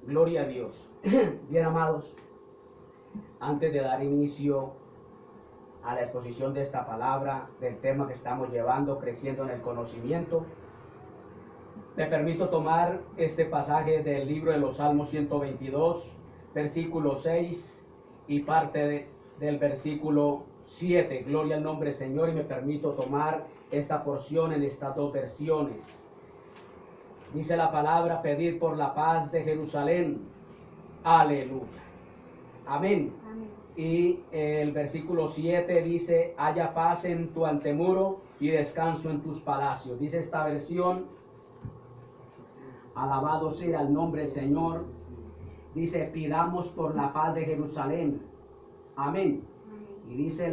Gloria a Dios. Bien, amados, antes de dar inicio a la exposición de esta palabra, del tema que estamos llevando, creciendo en el conocimiento, me permito tomar este pasaje del libro de los Salmos 122, versículo 6 y parte del versículo 7. Gloria al nombre del Señor, y me permito tomar esta porción en estas dos versiones. Dice la palabra: pedir por la paz de Jerusalén. Aleluya. Amén. Amén. Y el versículo 7 dice: haya paz en tu antemuro y descanso en tus palacios. Dice esta versión: alabado sea el nombre del Señor. Dice: pidamos por la paz de Jerusalén. Amén. Y dice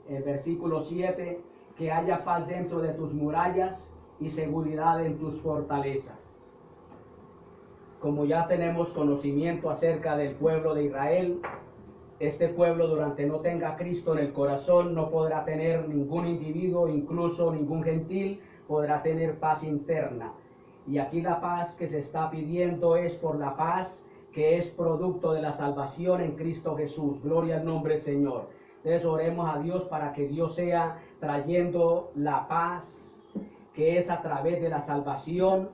el versículo 7: que haya paz dentro de tus murallas y seguridad en tus fortalezas. Como ya tenemos conocimiento acerca del pueblo de Israel, este pueblo, durante no tenga a Cristo en el corazón, no podrá tener ningún individuo, incluso ningún gentil, podrá tener paz interna. Y aquí la paz que se está pidiendo es por la paz que es producto de la salvación en Cristo Jesús. Gloria al nombre del Señor. Entonces oremos a Dios para que Dios sea trayendo la paz que es a través de la salvación,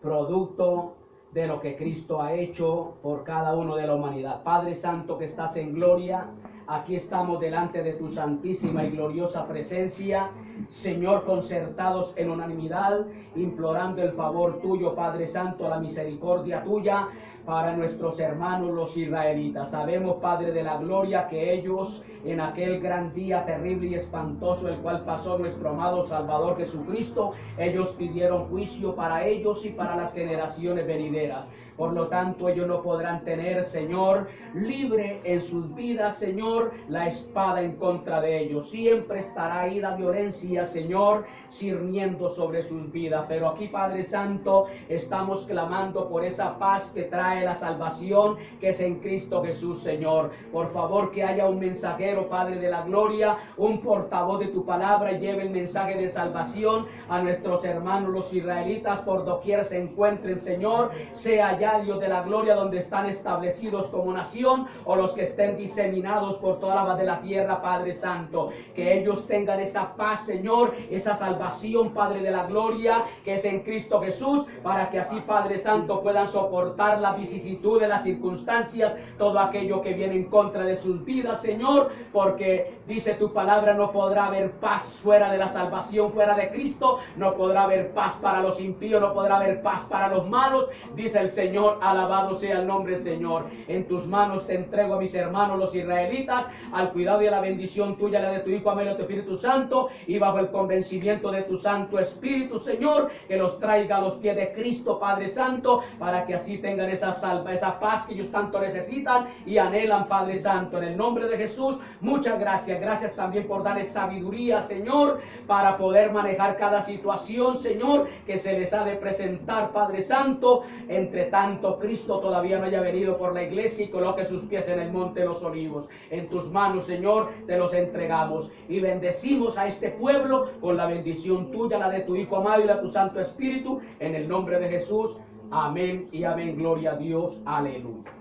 producto de lo que Cristo ha hecho por cada uno de la humanidad. Padre Santo que estás en gloria, aquí estamos delante de tu santísima y gloriosa presencia, Señor, concertados en unanimidad, implorando el favor tuyo, Padre Santo, la misericordia tuya para nuestros hermanos los israelitas. Sabemos, Padre de la gloria, que ellos en aquel gran día terrible y espantoso, el cual pasó nuestro amado Salvador Jesucristo, ellos pidieron juicio para ellos y para las generaciones venideras. Por lo tanto, ellos no podrán tener, Señor, libre en sus vidas, Señor, la espada en contra de ellos. Siempre estará ahí la violencia, Señor, cirniendo sobre sus vidas. Pero aquí, Padre Santo, estamos clamando por esa paz que trae la salvación, que es en Cristo Jesús, Señor. Por favor, que haya un mensajero, Padre de la gloria, un portavoz de tu palabra, y lleve el mensaje de salvación a nuestros hermanos los israelitas por doquier se encuentren, Señor, sea allá, Dios de la gloria, donde están establecidos como nación, o los que estén diseminados por toda la faz de la tierra, Padre Santo, que ellos tengan esa paz, Señor, esa salvación, Padre de la gloria, que es en Cristo Jesús, para que así, Padre Santo, puedan soportar la vicisitud de las circunstancias, todo aquello que viene en contra de sus vidas, Señor, porque dice tu palabra: no podrá haber paz fuera de la salvación, fuera de Cristo, no podrá haber paz para los impíos, no podrá haber paz para los malos, dice el Señor. Alabado sea el nombre, Señor. En tus manos te entrego a mis hermanos los israelitas, al cuidado y a la bendición tuya, la de tu Hijo, amén, de tu Espíritu Santo, y bajo el convencimiento de tu Santo Espíritu, Señor, que los traiga a los pies de Cristo, Padre Santo, para que así tengan esa paz que ellos tanto necesitan y anhelan, Padre Santo. En el nombre de Jesús, muchas gracias. Gracias también por darles sabiduría, Señor, para poder manejar cada situación, Señor, que se les ha de presentar, Padre Santo. Entre tanto, Cristo todavía no haya venido por la iglesia y coloque sus pies en el monte de los olivos. En tus manos, Señor, te los entregamos y bendecimos a este pueblo con la bendición tuya, la de tu Hijo amado y la de tu Santo Espíritu, en el nombre de Jesús. Amén y amén. Gloria a Dios. Aleluya.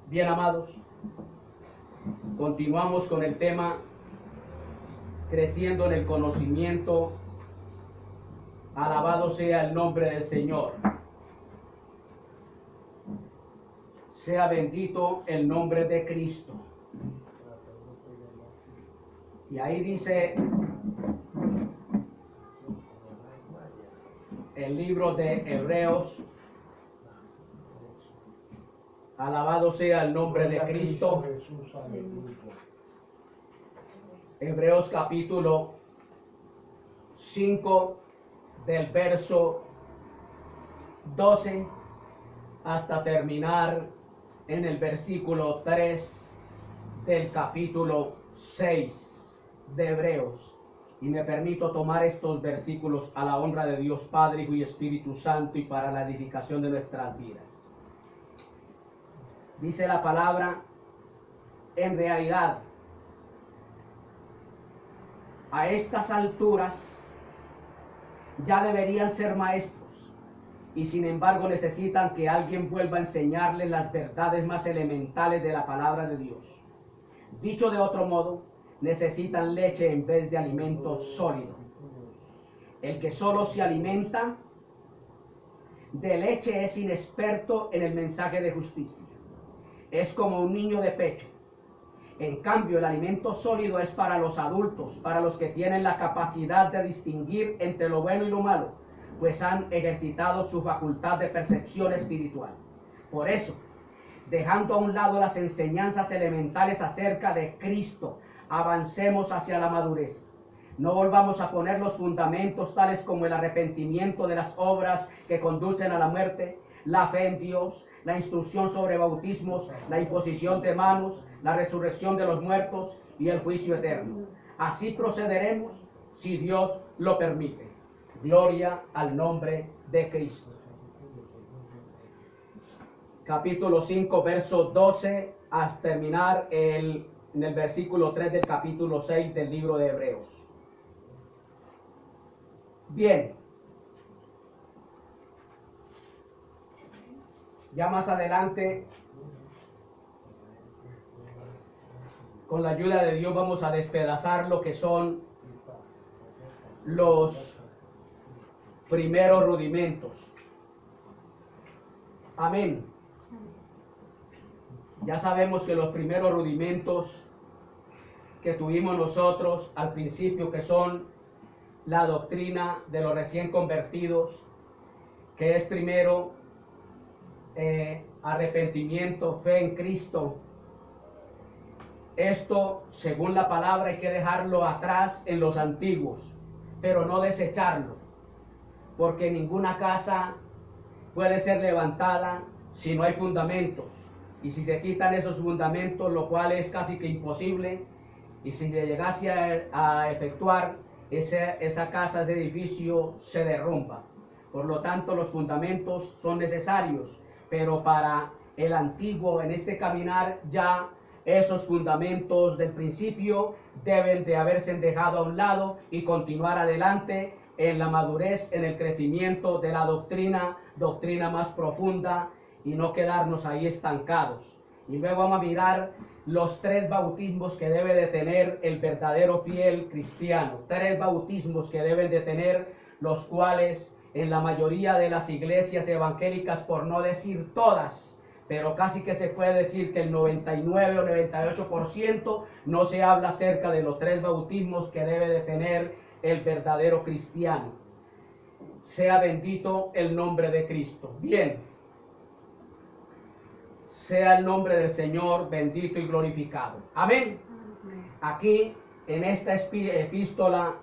Bien, amados, continuamos con el tema creciendo en el conocimiento. Alabado sea el nombre del Señor. Sea bendito el nombre de Cristo. Y ahí dice el libro de Hebreos. Alabado sea el nombre de Cristo. Hebreos capítulo 5, del verso 12 hasta terminar en el versículo 3 del capítulo 6 de Hebreos. Y me permito tomar estos versículos a la honra de Dios Padre, Hijo y Espíritu Santo, y para la edificación de nuestras vidas. Dice la palabra: en realidad, a estas alturas ya deberían ser maestros, y sin embargo necesitan que alguien vuelva a enseñarles las verdades más elementales de la palabra de Dios. Dicho de otro modo, necesitan leche en vez de alimento sólido. El que solo se alimenta de leche es inexperto en el mensaje de justicia. Es como un niño de pecho. En cambio, el alimento sólido es para los adultos, para los que tienen la capacidad de distinguir entre lo bueno y lo malo, pues han ejercitado su facultad de percepción espiritual. Por eso, dejando a un lado las enseñanzas elementales acerca de Cristo, avancemos hacia la madurez. No volvamos a poner los fundamentos tales como el arrepentimiento de las obras que conducen a la muerte, la fe en Dios, la instrucción sobre bautismos, la imposición de manos, la resurrección de los muertos y el juicio eterno. Así procederemos si Dios lo permite. Gloria al nombre de Cristo. Capítulo 5, verso 12, hasta terminar en el versículo 3 del capítulo 6 del libro de Hebreos. Bien, ya más adelante, con la ayuda de Dios, vamos a despedazar lo que son los primeros rudimentos. Amén. Ya sabemos que los primeros rudimentos que tuvimos nosotros al principio, que son la doctrina de los recién convertidos, que es primero arrepentimiento, fe en Cristo. Esto, según la palabra, hay que dejarlo atrás en los antiguos, pero no desecharlo, porque ninguna casa puede ser levantada si no hay fundamentos. Y si se quitan esos fundamentos, lo cual es casi que imposible, y si se llegase a efectuar, esa casa, ese edificio se derrumba. Por lo tanto, los fundamentos son necesarios, pero para el antiguo, en este caminar, ya esos fundamentos del principio deben de haberse dejado a un lado y continuar adelante en la madurez, en el crecimiento de la doctrina más profunda, y no quedarnos ahí estancados. Y luego vamos a mirar los 3 bautismos que debe de tener el verdadero fiel cristiano. 3 bautismos que deben de tener, los cuales en la mayoría de las iglesias evangélicas, por no decir todas, pero casi que se puede decir que el 99 o 98% no se habla acerca de los 3 bautismos que debe de tener el verdadero cristiano. Sea bendito el nombre de Cristo. Bien. Sea el nombre del Señor bendito y glorificado. Amén. Aquí, en esta epístola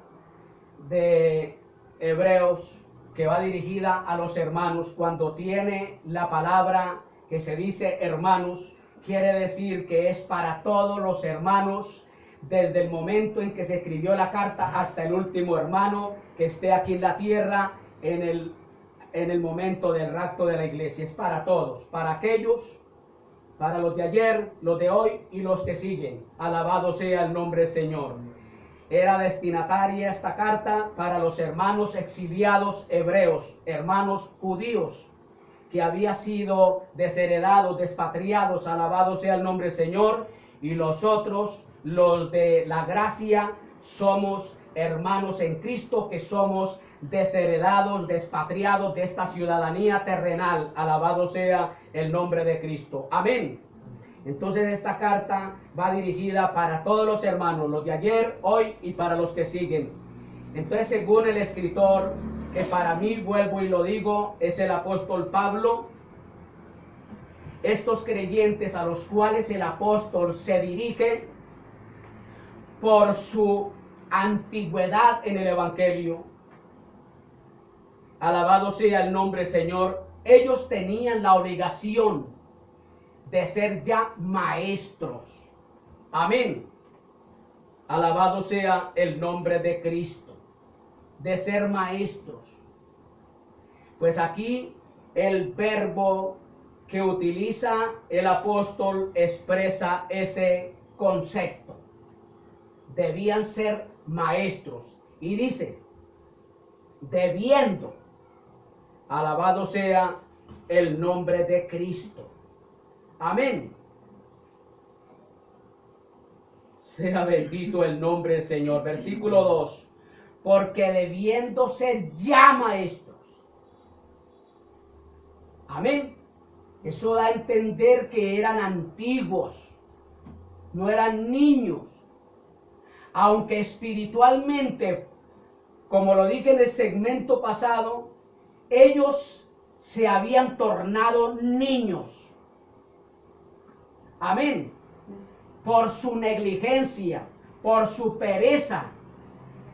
de Hebreos, que va dirigida a los hermanos, cuando tiene la palabra que se dice hermanos, quiere decir que es para todos los hermanos, desde el momento en que se escribió la carta hasta el último hermano que esté aquí en la tierra, en el momento del rapto de la iglesia. Es para todos, para aquellos, para los de ayer, los de hoy y los que siguen. Alabado sea el nombre del Señor. Era destinataria esta carta para los hermanos exiliados hebreos, hermanos judíos, que habían sido desheredados, despatriados. Alabado sea el nombre del Señor. Y los otros, los de la gracia, somos hermanos en Cristo, que somos desheredados, despatriados de esta ciudadanía terrenal. Alabado sea el nombre de Cristo. Amén. Entonces esta carta va dirigida para todos los hermanos, los de ayer, hoy y para los que siguen. Entonces, según el escritor, que para mí, vuelvo y lo digo, es el apóstol Pablo, estos creyentes a los cuales el apóstol se dirige por su antigüedad en el evangelio, alabado sea el nombre Señor, ellos tenían la obligación de ser ya maestros. Amén. Alabado sea el nombre de Cristo, de ser maestros. Pues aquí el verbo que utiliza el apóstol expresa ese concepto. Debían ser maestros. Y dice, debiendo Alabado sea el nombre de Cristo. Amén. Sea bendito el nombre del Señor. Versículo 2. Porque debiendo ser ya maestros. Amén. Eso da a entender que eran antiguos, no eran niños. Aunque espiritualmente, como lo dije en el segmento pasado, ellos se habían tornado niños. Amén. Por su negligencia, por su pereza,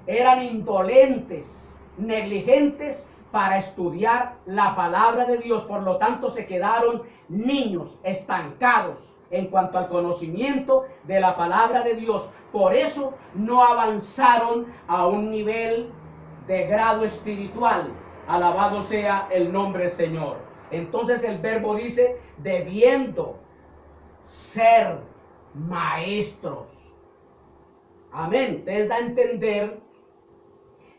eran indolentes, negligentes para estudiar la palabra de Dios. Por lo tanto, se quedaron niños, estancados en cuanto al conocimiento de la palabra de Dios. Por eso no avanzaron a un nivel de grado espiritual. Alabado sea el nombre del Señor. Entonces el verbo dice, debiendo ser maestros. Amén. Entonces da a entender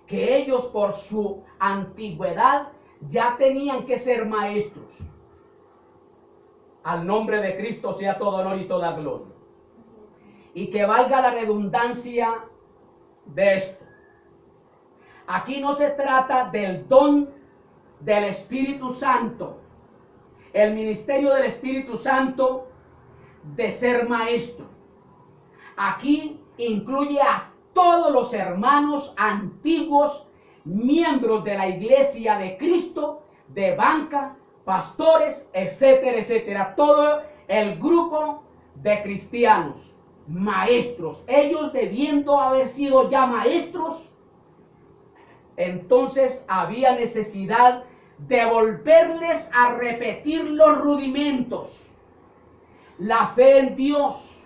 que ellos por su antigüedad ya tenían que ser maestros. Al nombre de Cristo sea todo honor y toda gloria. Y que valga la redundancia de esto. Aquí no se trata del don del Espíritu Santo, el ministerio del Espíritu Santo de ser maestro. Aquí incluye a todos los hermanos antiguos, miembros de la iglesia de Cristo, de banca, pastores, etcétera, etcétera. Todo el grupo de cristianos, maestros. Ellos debiendo haber sido ya maestros, entonces había necesidad de volverles a repetir los rudimentos. La fe en Dios,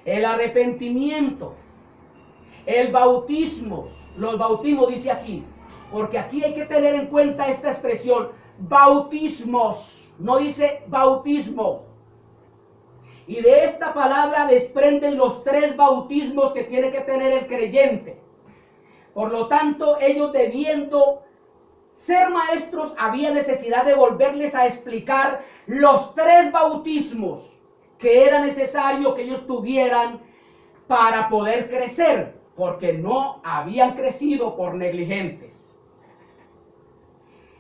el arrepentimiento, el bautismo, los bautismos dice aquí, porque aquí hay que tener en cuenta esta expresión, bautismos, no dice bautismo. Y de esta palabra desprenden los 3 bautismos que tiene que tener el creyente. Por lo tanto, ellos debiendo ser maestros, había necesidad de volverles a explicar los 3 bautismos que era necesario que ellos tuvieran para poder crecer, porque no habían crecido por negligentes.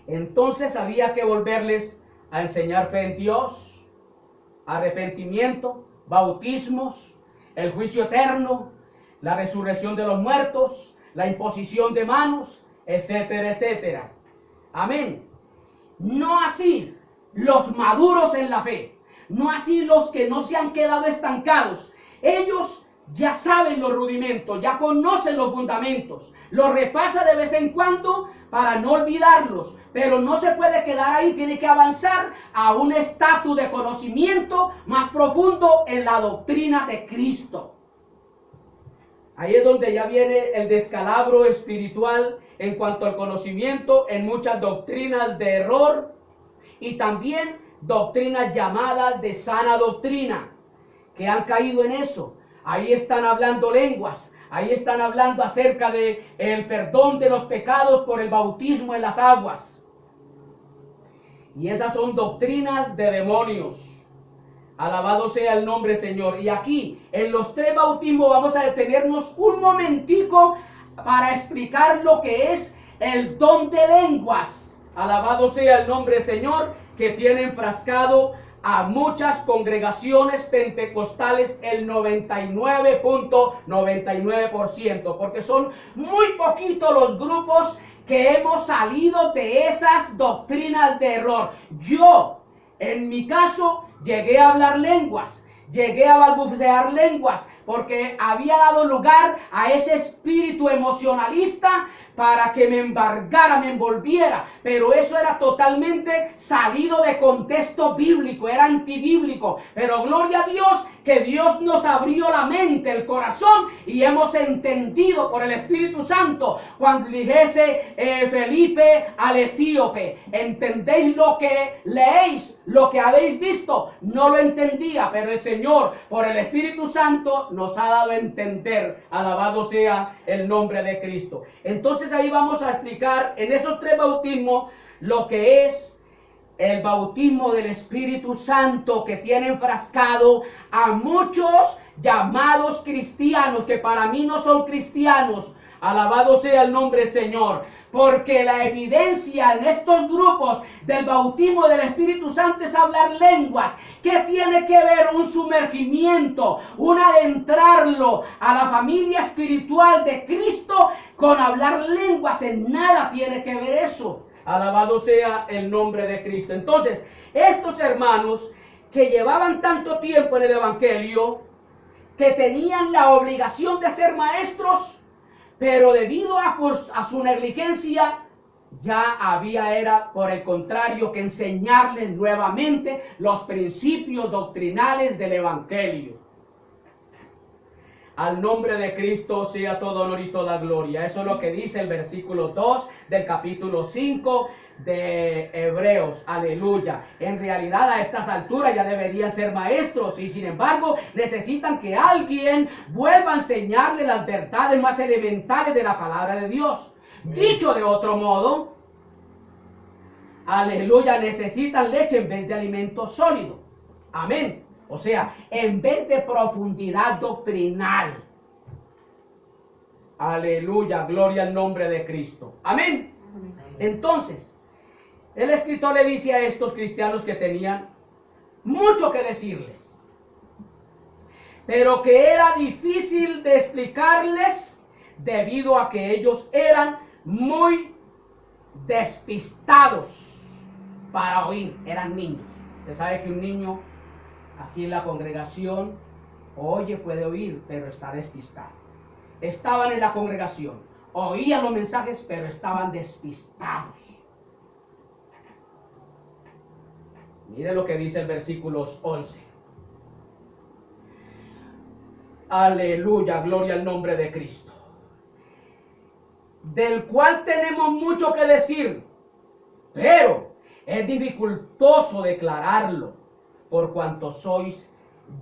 Entonces había que volverles a enseñar fe en Dios, arrepentimiento, bautismos, el juicio eterno, la resurrección de los muertos, la imposición de manos, etcétera, etcétera. Amén. No así los maduros en la fe, no así los que no se han quedado estancados. Ellos ya saben los rudimentos, ya conocen los fundamentos, los repasa de vez en cuando para no olvidarlos, pero no se puede quedar ahí, tiene que avanzar a un estatus de conocimiento más profundo en la doctrina de Cristo. Ahí es donde ya viene el descalabro espiritual en cuanto al conocimiento en muchas doctrinas de error y también doctrinas llamadas de sana doctrina, que han caído en eso. Ahí están hablando lenguas, ahí están hablando acerca de el perdón de los pecados por el bautismo en las aguas. Y esas son doctrinas de demonios. Alabado sea el nombre, Señor. Y aquí, en los 3 bautismos, vamos a detenernos un momentico para explicar lo que es el don de lenguas. Alabado sea el nombre, Señor, que tiene enfrascado a muchas congregaciones pentecostales el 99.99%, porque son muy poquitos los grupos que hemos salido de esas doctrinas de error. Yo, en mi caso, llegué a hablar lenguas, llegué a balbucear lenguas, porque había dado lugar a ese espíritu emocionalista para que me embargara, me envolviera, pero eso era totalmente salido de contexto bíblico, era antibíblico, pero gloria a Dios que Dios nos abrió la mente, el corazón, y hemos entendido por el Espíritu Santo, cuando dijese Felipe al etíope, ¿entendéis lo que leéis, lo que habéis visto? No lo entendía, pero el Señor, por el Espíritu Santo, nos ha dado a entender. Alabado sea el nombre de Cristo. Entonces ahí vamos a explicar en esos 3 bautismos lo que es el bautismo del Espíritu Santo que tiene enfrascado a muchos llamados cristianos que para mí no son cristianos. Alabado sea el nombre del Señor, porque la evidencia en estos grupos del bautismo del Espíritu Santo es hablar lenguas. ¿Qué tiene que ver un sumergimiento, un adentrarlo a la familia espiritual de Cristo con hablar lenguas? En nada tiene que ver eso. Alabado sea el nombre de Cristo. Entonces, estos hermanos que llevaban tanto tiempo en el Evangelio, que tenían la obligación de ser maestros, pero debido a su negligencia, era por el contrario que enseñarles nuevamente los principios doctrinales del Evangelio. Al nombre de Cristo sea todo honor y toda gloria. Eso es lo que dice el versículo 2 del capítulo 5 de Hebreos. Aleluya. En realidad a estas alturas ya deberían ser maestros y sin embargo necesitan que alguien vuelva a enseñarles las verdades más elementales de la palabra de Dios. Dicho de otro modo, aleluya, necesitan leche en vez de alimento sólido. Amén. O sea, en vez de profundidad doctrinal. Aleluya, gloria al nombre de Cristo. Amén. Entonces, el escritor le dice a estos cristianos que tenían mucho que decirles, pero que era difícil de explicarles debido a que ellos eran muy despistados para oír, eran niños. Usted sabe que un niño aquí en la congregación oye, puede oír, pero está despistado. Estaban en la congregación, oían los mensajes, pero estaban despistados. Mire lo que dice el versículo 11. Aleluya, gloria al nombre de Cristo. Del cual tenemos mucho que decir, pero es dificultoso declararlo, por cuanto sois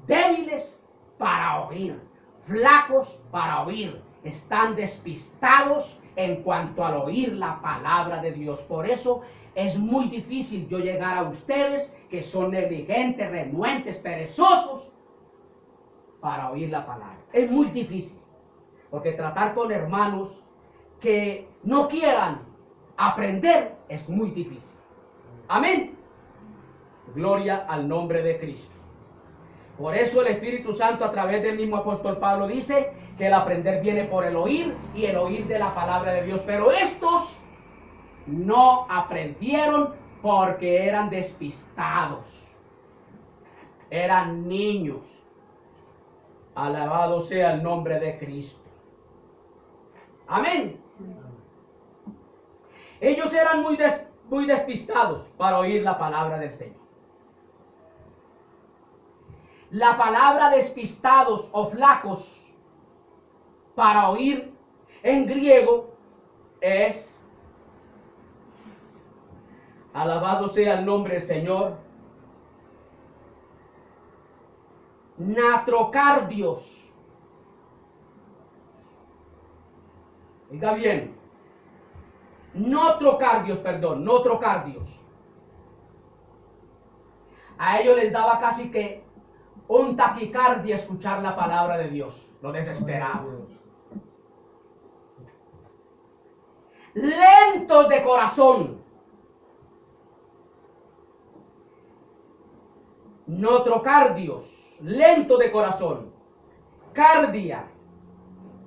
débiles para oír, flacos para oír, están despistados en cuanto al oír la palabra de Dios. Por eso es muy difícil yo llegar a ustedes que son negligentes, renuentes, perezosos para oír la palabra. Es muy difícil, porque tratar con hermanos que no quieran aprender es muy difícil. Amén. Gloria al nombre de Cristo. Por eso el Espíritu Santo a través del mismo apóstol Pablo dice que el aprender viene por el oír y el oír de la palabra de Dios. Pero estos no aprendieron porque eran despistados. Eran niños. Alabado sea el nombre de Cristo. Amén. Ellos eran muy despistados para oír la palabra del Señor. La palabra despistados o flacos para oír en griego es, alabado sea el nombre del Señor, natrocardios. Oiga bien, notrocardios. A ellos les daba casi que un taquicardia escuchar la palabra de Dios. Lo desesperaba. Lentos de corazón. Notrocardios, lento de corazón. Cardia,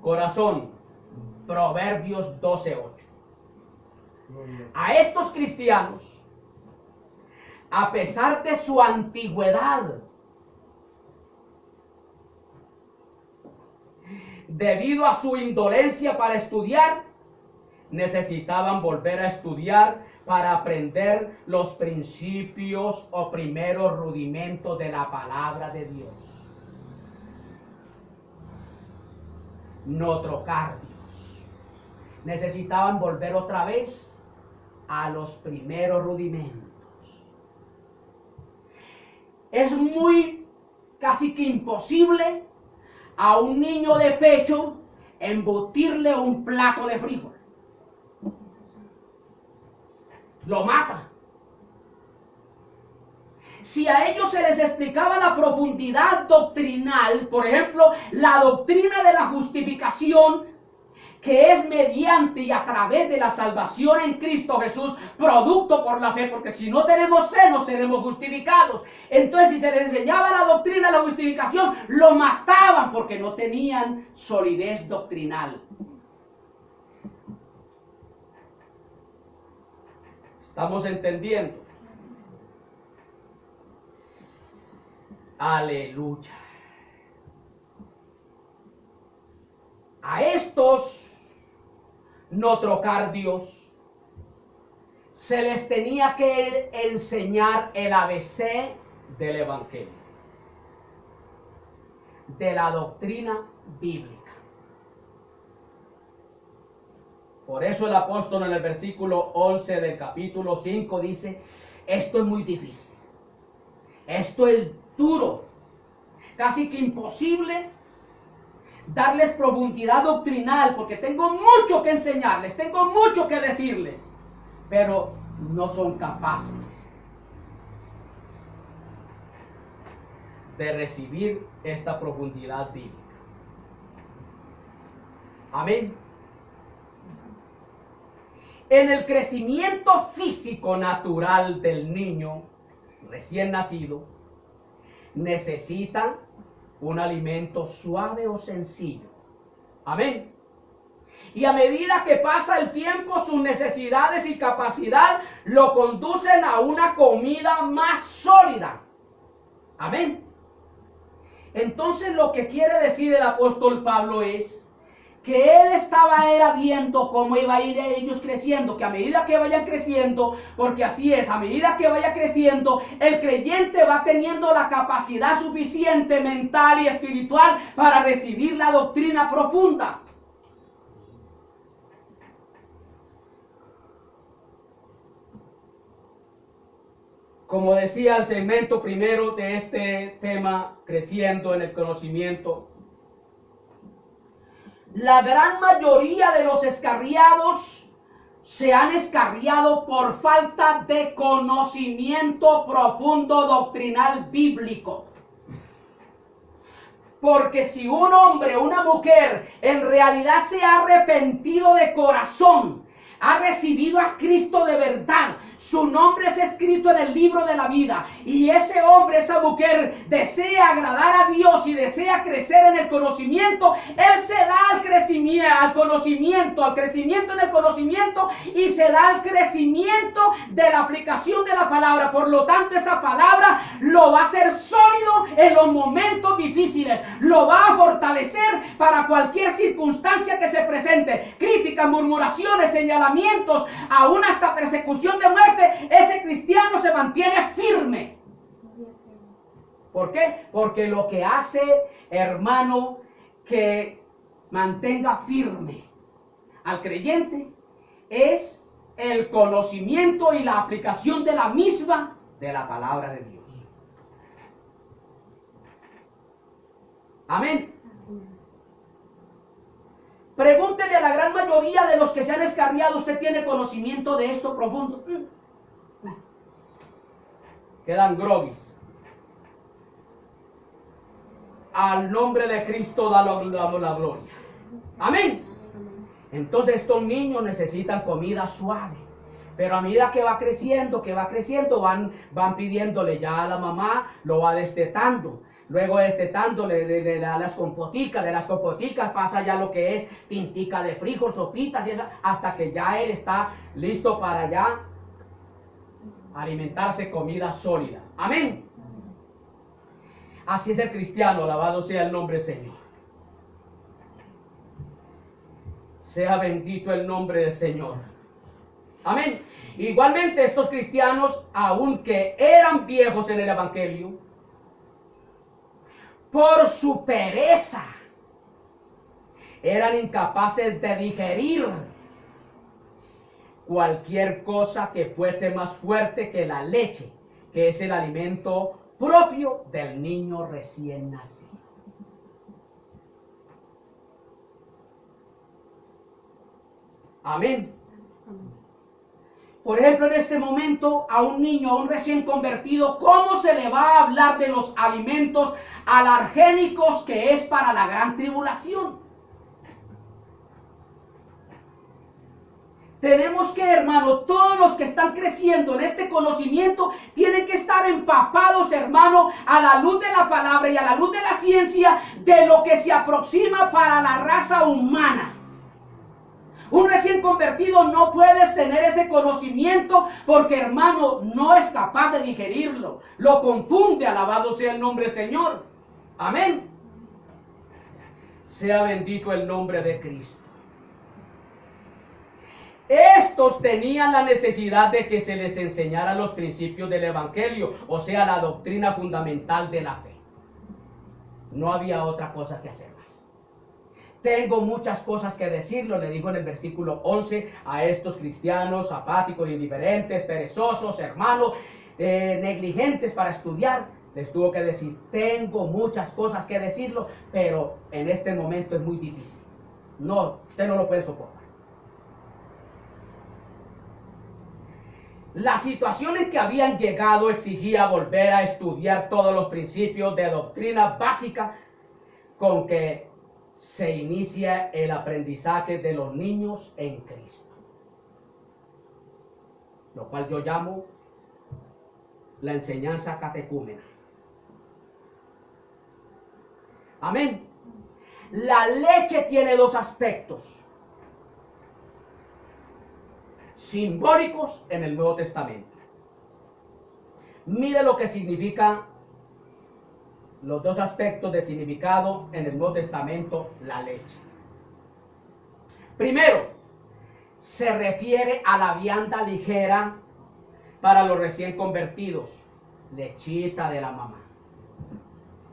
corazón. Proverbios 12:8. A estos cristianos, a pesar de su antigüedad, debido a su indolencia para estudiar, necesitaban volver a estudiar para aprender los principios o primeros rudimentos de la palabra de Dios. Notrocardios. Necesitaban volver otra vez a los primeros rudimentos. Es casi que imposible a un niño de pecho embutirle un plato de frijol. lo mata. Si a ellos se les explicaba la profundidad doctrinal, por ejemplo, la doctrina de la justificación, que es mediante y a través de la salvación en Cristo Jesús, producto por la fe, porque si no tenemos fe no seremos justificados. Entonces, si se les enseñaba la doctrina de la justificación, lo mataban porque no tenían solidez doctrinal. ¿Estamos entendiendo? Aleluya. A estos notocardios se les tenía que enseñar el ABC del Evangelio, de la doctrina bíblica. Por eso el apóstol en el versículo 11 del capítulo 5 dice, esto es muy difícil, esto es duro, casi que imposible darles profundidad doctrinal, porque tengo mucho que enseñarles, tengo mucho que decirles, pero no son capaces de recibir esta profundidad bíblica. Amén. En el crecimiento físico natural del niño recién nacido, necesita un alimento suave o sencillo. Amén. Y a medida que pasa el tiempo, sus necesidades y capacidad lo conducen a una comida más sólida. Amén. Entonces lo que quiere decir el apóstol Pablo es que él era viendo cómo iba a ir ellos creciendo, que a medida que vayan creciendo, porque así es, a medida que vaya creciendo, el creyente va teniendo la capacidad suficiente mental y espiritual para recibir la doctrina profunda. Como decía el segmento primero de este tema, creciendo en el conocimiento, la gran mayoría de los escarriados se han escarriado por falta de conocimiento profundo doctrinal bíblico. Porque si un hombre o una mujer en realidad se ha arrepentido de corazón, ha recibido a Cristo de verdad, su nombre es escrito en el libro de la vida, y ese hombre, esa mujer desea agradar a Dios y desea crecer en el conocimiento, él se da al crecimiento en el conocimiento, y se da al crecimiento de la aplicación de la palabra. Por lo tanto, esa palabra lo va a hacer sólido en los momentos difíciles, lo va a fortalecer para cualquier circunstancia que se presente, críticas, murmuraciones, señalamientos, aún hasta persecución de muerte. Ese cristiano se mantiene firme. ¿Por qué? Porque lo que hace, hermano, que mantenga firme al creyente es el conocimiento y la aplicación de la misma de la palabra de Dios. Amén. Pregúntele a la gran mayoría de los que se han escarriado, ¿usted tiene conocimiento de esto profundo? Quedan groguis. Al nombre de Cristo damos la gloria. Amén. Entonces estos niños necesitan comida suave. Pero a medida que va creciendo, van pidiéndole, ya a la mamá lo va destetando. Luego destetando le da las compoticas, de las compoticas pasa ya lo que es tintica de frijol, sopitas y eso, hasta que ya él está listo para ya alimentarse comida sólida. Amén. Así es el cristiano, alabado sea el nombre del Señor. Sea bendito el nombre del Señor. Amén. Igualmente estos cristianos, aunque eran viejos en el evangelio, por su pereza, eran incapaces de digerir cualquier cosa que fuese más fuerte que la leche, que es el alimento propio del niño recién nacido. Amén. Por ejemplo, en este momento a un niño, a un recién convertido, ¿cómo se le va a hablar de los alimentos alergénicos que es para la gran tribulación? Tenemos que, hermano, todos los que están creciendo en este conocimiento tienen que estar empapados, hermano, a la luz de la palabra y a la luz de la ciencia de lo que se aproxima para la raza humana. Un recién convertido no puedes tener ese conocimiento porque, hermano, no es capaz de digerirlo. Lo confunde, alabado sea el nombre del Señor. Amén. Sea bendito el nombre de Cristo. Estos tenían la necesidad de que se les enseñaran los principios del Evangelio, o sea, la doctrina fundamental de la fe. No había otra cosa que hacer. Tengo muchas cosas que decirlo, le dijo en el versículo 11 a estos cristianos apáticos, indiferentes, perezosos, hermanos, negligentes para estudiar. Les tuvo que decir, tengo muchas cosas que decirlo, pero en este momento es muy difícil. No, usted no lo puede soportar. La situación en que habían llegado exigía volver a estudiar todos los principios de doctrina básica con que se inicia el aprendizaje de los niños en Cristo, lo cual yo llamo la enseñanza catecúmena. Amén. La leche tiene dos aspectos simbólicos en el Nuevo Testamento. Mire lo que significa los dos aspectos de significado en el Nuevo Testamento, la leche. Primero, se refiere a la vianda ligera para los recién convertidos, lechita de la mamá.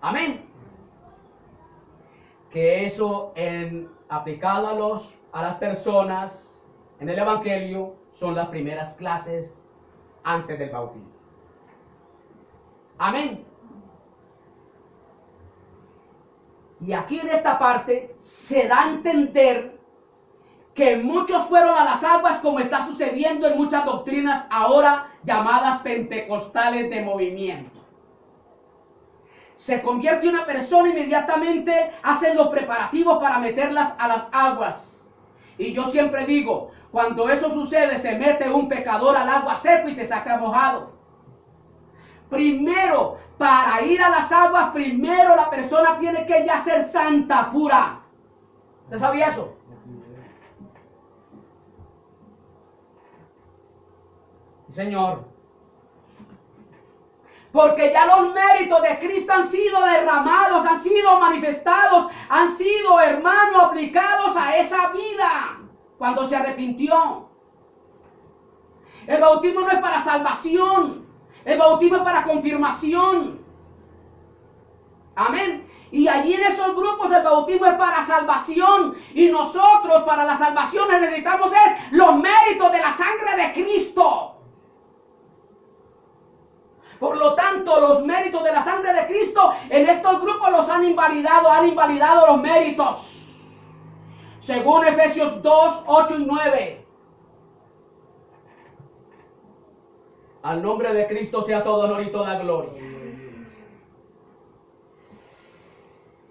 Amén. Que eso aplicado a las personas en el Evangelio son las primeras clases antes del bautismo. Amén. Y aquí en esta parte se da a entender que muchos fueron a las aguas, como está sucediendo en muchas doctrinas ahora llamadas pentecostales de movimiento. Se convierte una persona, inmediatamente hacen los preparativos para meterlas a las aguas. Y yo siempre digo, cuando eso sucede, se mete un pecador al agua seco y se saca mojado. Primero, para ir a las aguas, primero la persona tiene que ya ser santa, pura. ¿Usted sabía eso? Sí, Señor. Porque ya los méritos de Cristo han sido derramados, han sido manifestados, han sido, hermano, aplicados a esa vida cuando se arrepintió. El bautismo no es para salvación. El bautismo es para confirmación. Amén. Y allí en esos grupos el bautismo es para salvación. Y nosotros para la salvación necesitamos los méritos de la sangre de Cristo. Por lo tanto, los méritos de la sangre de Cristo en estos grupos los han invalidado los méritos. Según Efesios 2, 8 y 9. Al nombre de Cristo sea todo honor y toda gloria.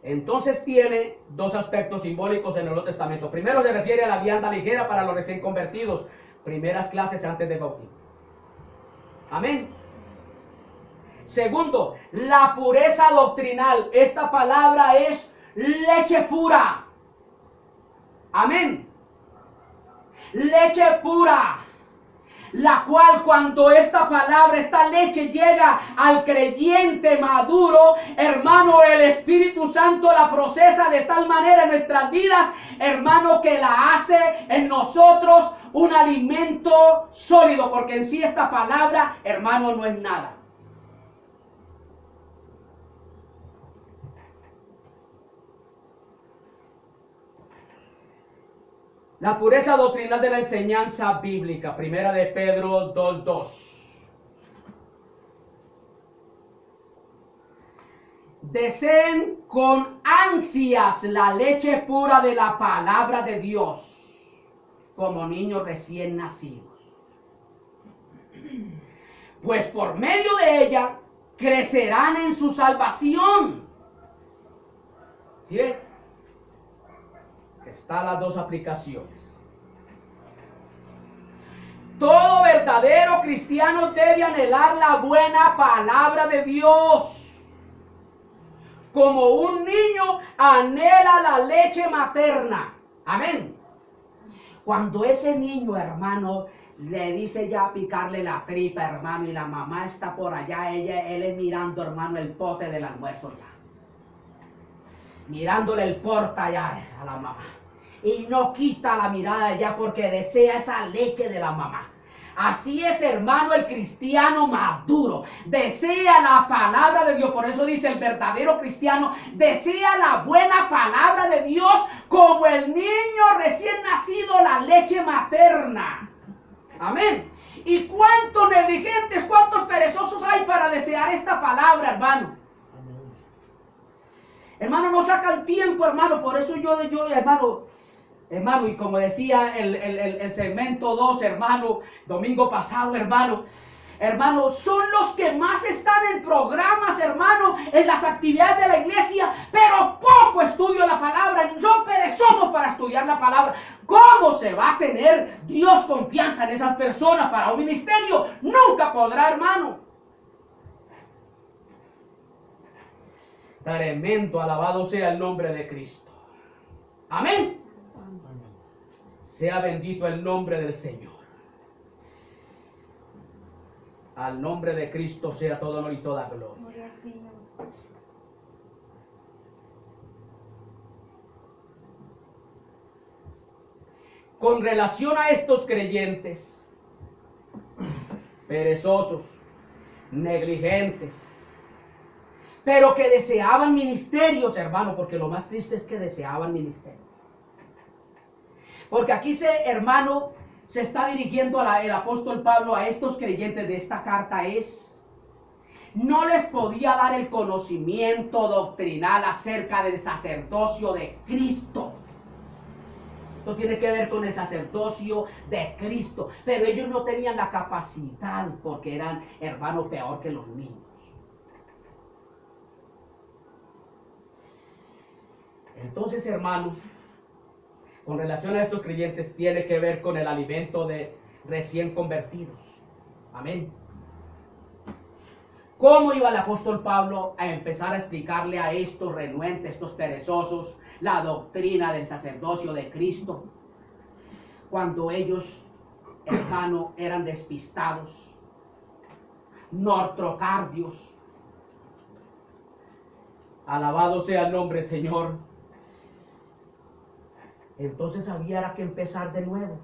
Entonces tiene dos aspectos simbólicos en el Nuevo Testamento. Primero se refiere a la vianda ligera para los recién convertidos. Primeras clases antes del bautismo. Amén. Segundo, la pureza doctrinal. Esta palabra es leche pura. Amén. Leche pura. La cual cuando esta palabra, esta leche llega al creyente maduro, hermano, el Espíritu Santo la procesa de tal manera en nuestras vidas, hermano, que la hace en nosotros un alimento sólido, porque en sí esta palabra, hermano, no es nada. La pureza doctrinal de la enseñanza bíblica, primera de Pedro 2:2. Deseen con ansias la leche pura de la palabra de Dios, como niños recién nacidos. pues por medio de ella crecerán en su salvación. ¿Sí? Están las dos aplicaciones. Todo verdadero cristiano debe anhelar la buena palabra de Dios. Como un niño anhela la leche materna. Amén. Cuando ese niño, hermano, le dice ya picarle la tripa, hermano, y la mamá está por allá, él es mirando, hermano, el pote del almuerzo ya. Mirándole el porta ya a la mamá. Y no quita la mirada ya porque desea esa leche de la mamá. Así es, hermano, el cristiano maduro. Desea la palabra de Dios. Por eso dice el verdadero cristiano, desea la buena palabra de Dios como el niño recién nacido, la leche materna. Amén. ¿Y cuántos negligentes, cuántos perezosos hay para desear esta palabra, hermano? Hermano, no sacan tiempo, hermano. Por eso yo hermano, y como decía el segmento 2, hermano, domingo pasado, hermano, son los que más están en programas, hermano, en las actividades de la iglesia, pero poco estudio la palabra, son perezosos para estudiar la palabra. ¿Cómo se va a tener Dios confianza en esas personas para un ministerio? Nunca podrá, hermano. Tremendo, alabado sea el nombre de Cristo. Amén. Sea bendito el nombre del Señor. Al nombre de Cristo sea todo honor y toda gloria. Con relación a estos creyentes perezosos, negligentes, pero que deseaban ministerios, hermano, porque lo más triste es que deseaban ministerios. Porque aquí hermano, se está dirigiendo el apóstol Pablo a estos creyentes de esta carta no les podía dar el conocimiento doctrinal acerca del sacerdocio de Cristo. Esto tiene que ver con el sacerdocio de Cristo, pero ellos no tenían la capacidad porque eran, hermano, peor que los niños. Entonces, hermano, con relación a estos creyentes tiene que ver con el alimento de recién convertidos. Amén. ¿Cómo iba el apóstol Pablo a empezar a explicarle a estos renuentes, estos perezosos, la doctrina del sacerdocio de Cristo? Cuando ellos, hermano, eran despistados, nortrocardios. Alabado sea el nombre, Señor. Entonces había que empezar de nuevo.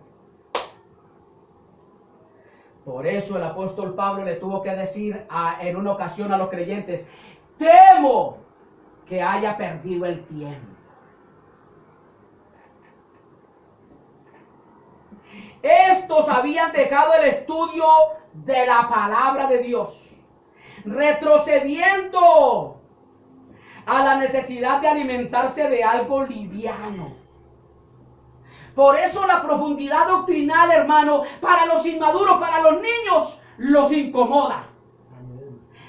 Por eso el apóstol Pablo le tuvo que decir en una ocasión a los creyentes: temo que haya perdido el tiempo. Estos habían dejado el estudio de la palabra de Dios, retrocediendo a la necesidad de alimentarse de algo liviano. Por eso la profundidad doctrinal, hermano, para los inmaduros, para los niños, los incomoda.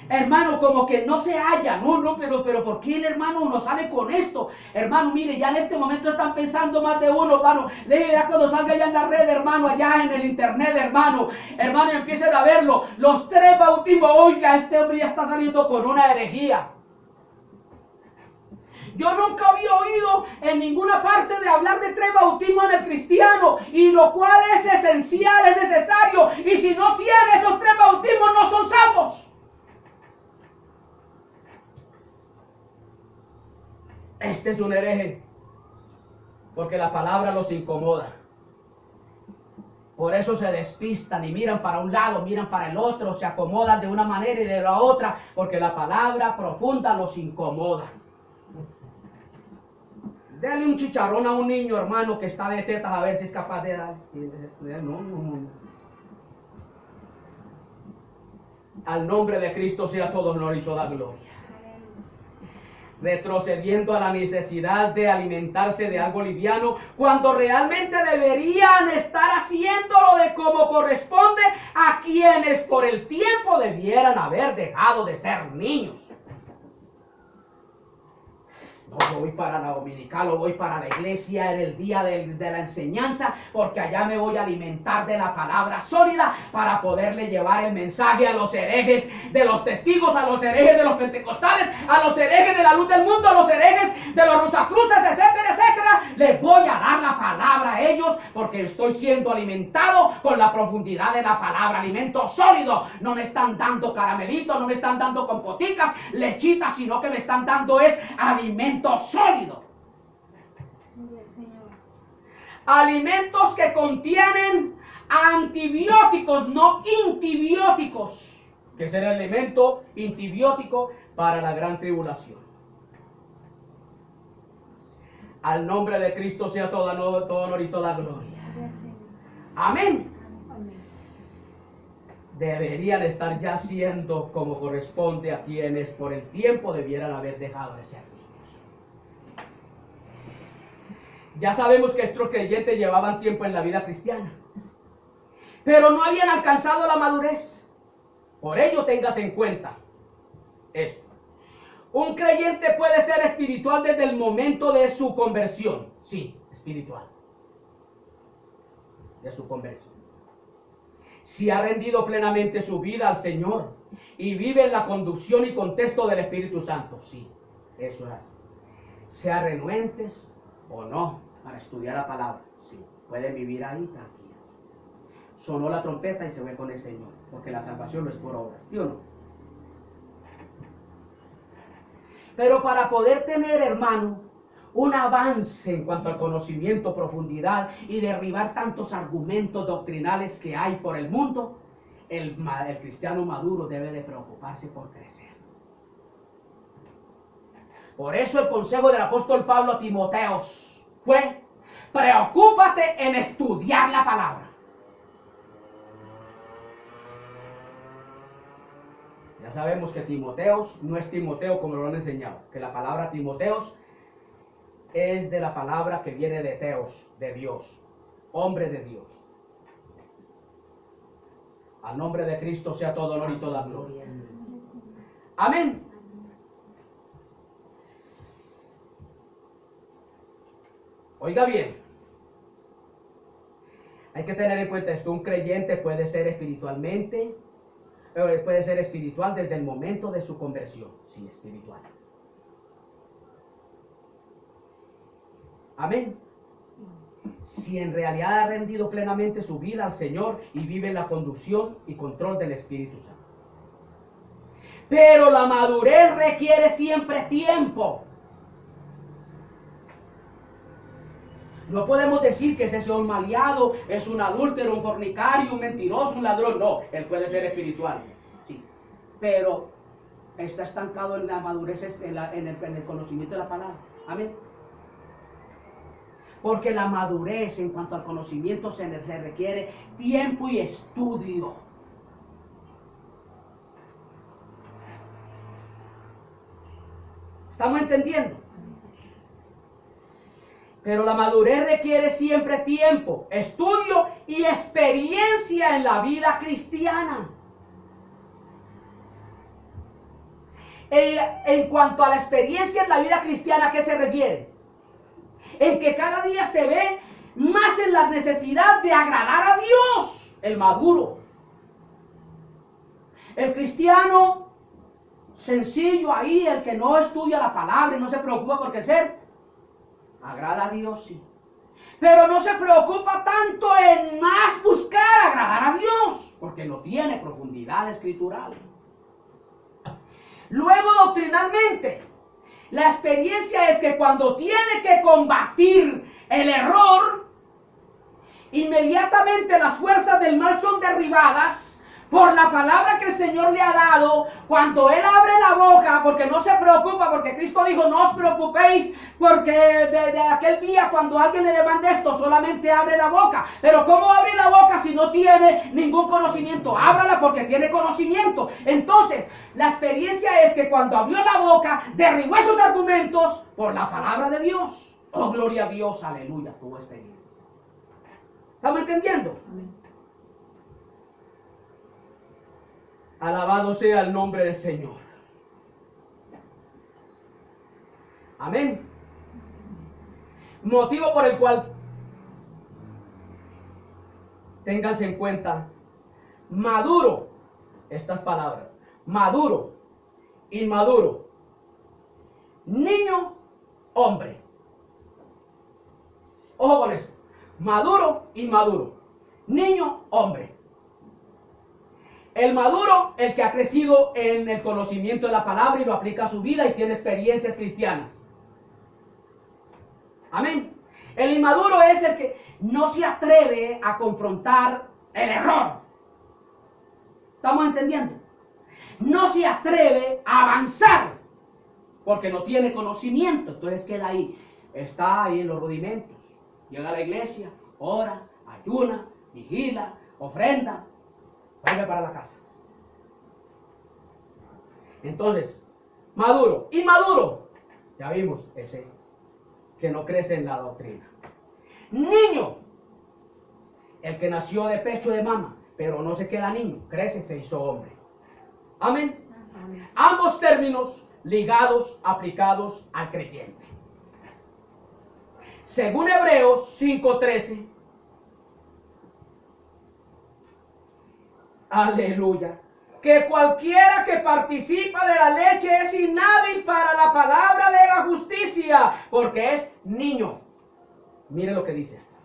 Hermano, como que no se halla, pero ¿por qué el hermano no sale con esto? Hermano, mire, ya en este momento están pensando más de uno, hermano. Ya cuando salga ya en la red, hermano, allá en el internet, hermano, empiecen a verlo. Los 3 bautismos, oiga, este hombre ya está saliendo con una herejía. Yo nunca había oído en ninguna parte de hablar de 3 bautismos en el cristiano, y lo cual es esencial, es necesario, y si no tiene esos 3 bautismos no son salvos. Este es un hereje, porque la palabra los incomoda. Por eso se despistan y miran para un lado, miran para el otro, se acomodan de una manera y de la otra, porque la palabra profunda los incomoda. Dale un chicharrón a un niño, hermano, que está de tetas, a ver si es capaz de dar. No. Al nombre de Cristo sea todo honor y toda gloria. retrocediendo a la necesidad de alimentarse de algo liviano, cuando realmente deberían estar haciéndolo de como corresponde a quienes por el tiempo debieran haber dejado de ser niños. No voy para la dominical o voy para la iglesia en el día de la enseñanza, porque allá me voy a alimentar de la palabra sólida para poderle llevar el mensaje a los herejes de los testigos, a los herejes de los pentecostales, a los herejes de la luz del mundo, a los herejes de los rosacruces, etcétera, etcétera. Les voy a dar la palabra a ellos porque estoy siendo alimentado con la profundidad de la palabra, alimento sólido. No me están dando caramelitos, no me están dando compoticas, lechitas, sino que me están dando es alimento sólido. Alimentos que contienen antibióticos, no antibióticos, que es el elemento antibiótico para la gran tribulación. Al nombre de Cristo sea todo honor y toda gloria. Amén. Deberían estar ya siendo como corresponde a quienes por el tiempo debieran haber dejado de ser. Ya sabemos que estos creyentes llevaban tiempo en la vida cristiana, pero no habían alcanzado la madurez. Por ello, téngase en cuenta esto. Un creyente puede ser espiritual desde el momento de su conversión. Sí, espiritual. De su conversión. Si ha rendido plenamente su vida al Señor y vive en la conducción y contexto del Espíritu Santo. Sí, eso es así. Sea renuentes o no para estudiar la palabra, sí, pueden vivir ahí tranquilos. Sonó la trompeta y se fue con el Señor, porque la salvación no es por obras, ¿sí o no? Pero para poder tener, hermano, un avance en cuanto al conocimiento, profundidad y derribar tantos argumentos doctrinales que hay por el mundo, el cristiano maduro debe de preocuparse por crecer. Por eso el consejo del apóstol Pablo a Timoteos fue: preocúpate en estudiar la palabra. Ya sabemos que Timoteos no es Timoteo como lo han enseñado, que la palabra Timoteos es de la palabra que viene de Teos, de Dios, hombre de Dios. Al nombre de Cristo sea todo honor y toda gloria. Amén. Oiga bien, hay que tener en cuenta esto: un creyente puede ser espiritual desde el momento de su conversión. Sí, espiritual. Amén. Si en realidad ha rendido plenamente su vida al Señor y vive en la conducción y control del Espíritu Santo. Pero la madurez requiere siempre tiempo. No podemos decir que ese es un maleado, es un adúltero, un fornicario, un mentiroso, un ladrón. No, él puede ser espiritual, sí. Pero está estancado en la madurez, en el conocimiento de la palabra. Amén. Porque la madurez en cuanto al conocimiento se requiere tiempo y estudio. ¿Estamos entendiendo? Pero la madurez requiere siempre tiempo, estudio y experiencia en la vida cristiana. En cuanto a la experiencia en la vida cristiana, ¿a qué se refiere? En que cada día se ve más en la necesidad de agradar a Dios, el maduro. El cristiano sencillo ahí, el que no estudia la palabra y no se preocupa por crecer, agrada a Dios, sí. Pero no se preocupa tanto en más buscar agradar a Dios, porque no tiene profundidad escritural. Luego, doctrinalmente, la experiencia es que cuando tiene que combatir el error, inmediatamente las fuerzas del mal son derribadas, por la palabra que el Señor le ha dado, cuando Él abre la boca, porque no se preocupa, porque Cristo dijo, no os preocupéis, porque de aquel día cuando alguien le demande esto, solamente abre la boca. Pero ¿cómo abre la boca si no tiene ningún conocimiento? Ábrala porque tiene conocimiento. Entonces, la experiencia es que cuando abrió la boca, derribó esos argumentos por la palabra de Dios. Oh, gloria a Dios, aleluya, tuvo experiencia. ¿Estamos entendiendo? Amén. Alabado sea el nombre del Señor. Amén. Motivo por el cual ténganse en cuenta, maduro, estas palabras, maduro, inmaduro, niño, hombre. Ojo con eso, maduro, inmaduro, niño, hombre. El maduro, el que ha crecido en el conocimiento de la palabra y lo aplica a su vida y tiene experiencias cristianas. Amén. El inmaduro es el que no se atreve a confrontar el error. ¿Estamos entendiendo? No se atreve a avanzar porque no tiene conocimiento. Entonces queda ahí. Está ahí en los rudimentos. Llega a la iglesia, ora, ayuna, vigila, ofrenda. Vuelve para la casa. Entonces, maduro, inmaduro. Ya vimos ese que no crece en la doctrina. Niño, el que nació de pecho de mama, pero no se queda niño, crece, se hizo hombre. Amén. Amén. Ambos términos ligados, aplicados al creyente. Según Hebreos 5:13, aleluya, que cualquiera que participa de la leche es inhábil para la palabra de la justicia, porque es niño. Mire lo que dice esto.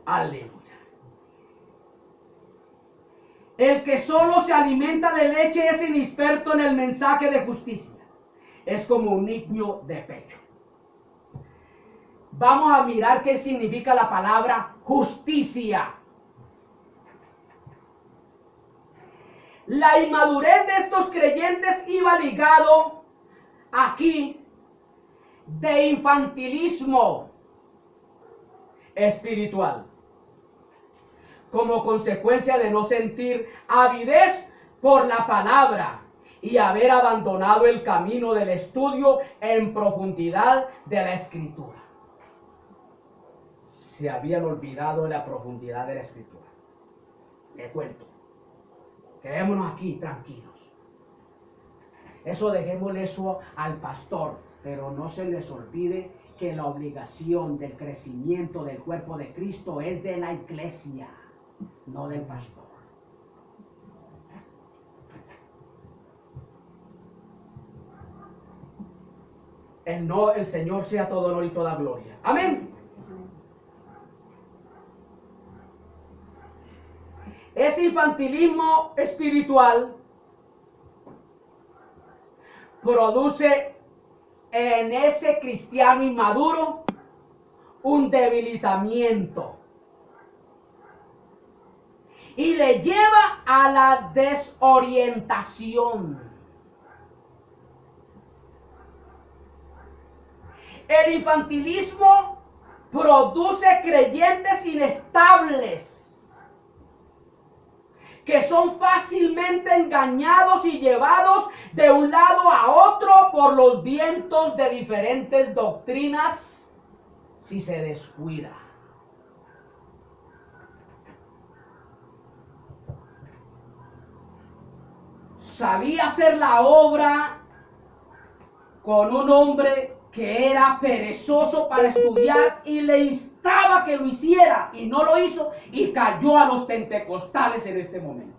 Aleluya. El que solo se alimenta de leche es inexperto en el mensaje de justicia. Es como un niño de pecho. Vamos a mirar qué significa la palabra justicia. La inmadurez de estos creyentes iba ligado aquí de infantilismo espiritual, como consecuencia de no sentir avidez por la palabra y haber abandonado el camino del estudio en profundidad de la Escritura. Se habían olvidado de la profundidad de la Escritura. Te cuento. Quedémonos aquí tranquilos. Eso dejémosle eso al pastor, pero no se les olvide que la obligación del crecimiento del cuerpo de Cristo es de la iglesia, no del pastor. El Señor sea todo honor y toda gloria. Amén. Ese infantilismo espiritual produce en ese cristiano inmaduro un debilitamiento y le lleva a la desorientación. El infantilismo produce creyentes inestables que son fácilmente engañados y llevados de un lado a otro por los vientos de diferentes doctrinas si se descuida. Salí a hacer la obra con un hombre que era perezoso para estudiar y le instaba que lo hiciera y no lo hizo y cayó a los pentecostales en este momento.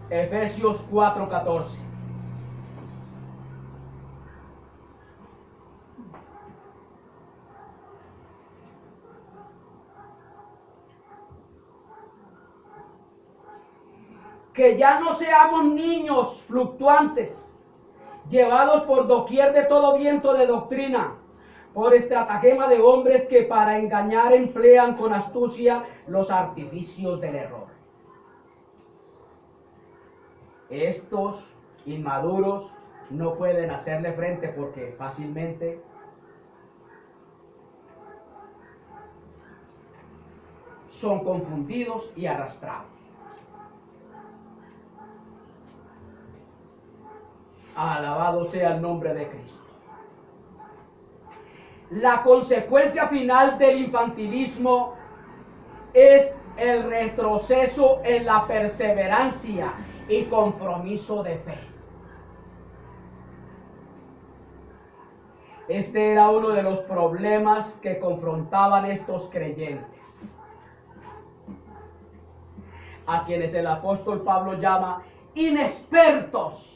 Efesios 4:14. que ya no seamos niños fluctuantes, llevados por doquier de todo viento de doctrina, por estratagema de hombres que para engañar emplean con astucia los artificios del error. Estos inmaduros no pueden hacerle frente porque fácilmente son confundidos y arrastrados. Alabado sea el nombre de Cristo. La consecuencia final del infantilismo es el retroceso en la perseverancia y compromiso de fe. Este era uno de los problemas que confrontaban estos creyentes, a quienes el apóstol Pablo llama inexpertos.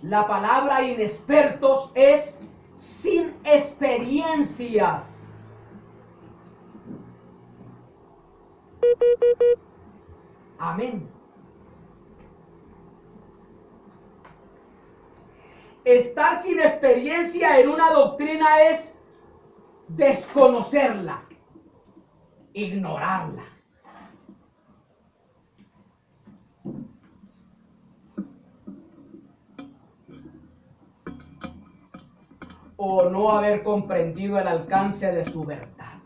La palabra inexpertos es sin experiencias. Amén. Estar sin experiencia en una doctrina es desconocerla, ignorarla. O no haber comprendido el alcance de su verdad.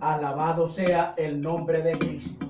Alabado sea el nombre de Cristo.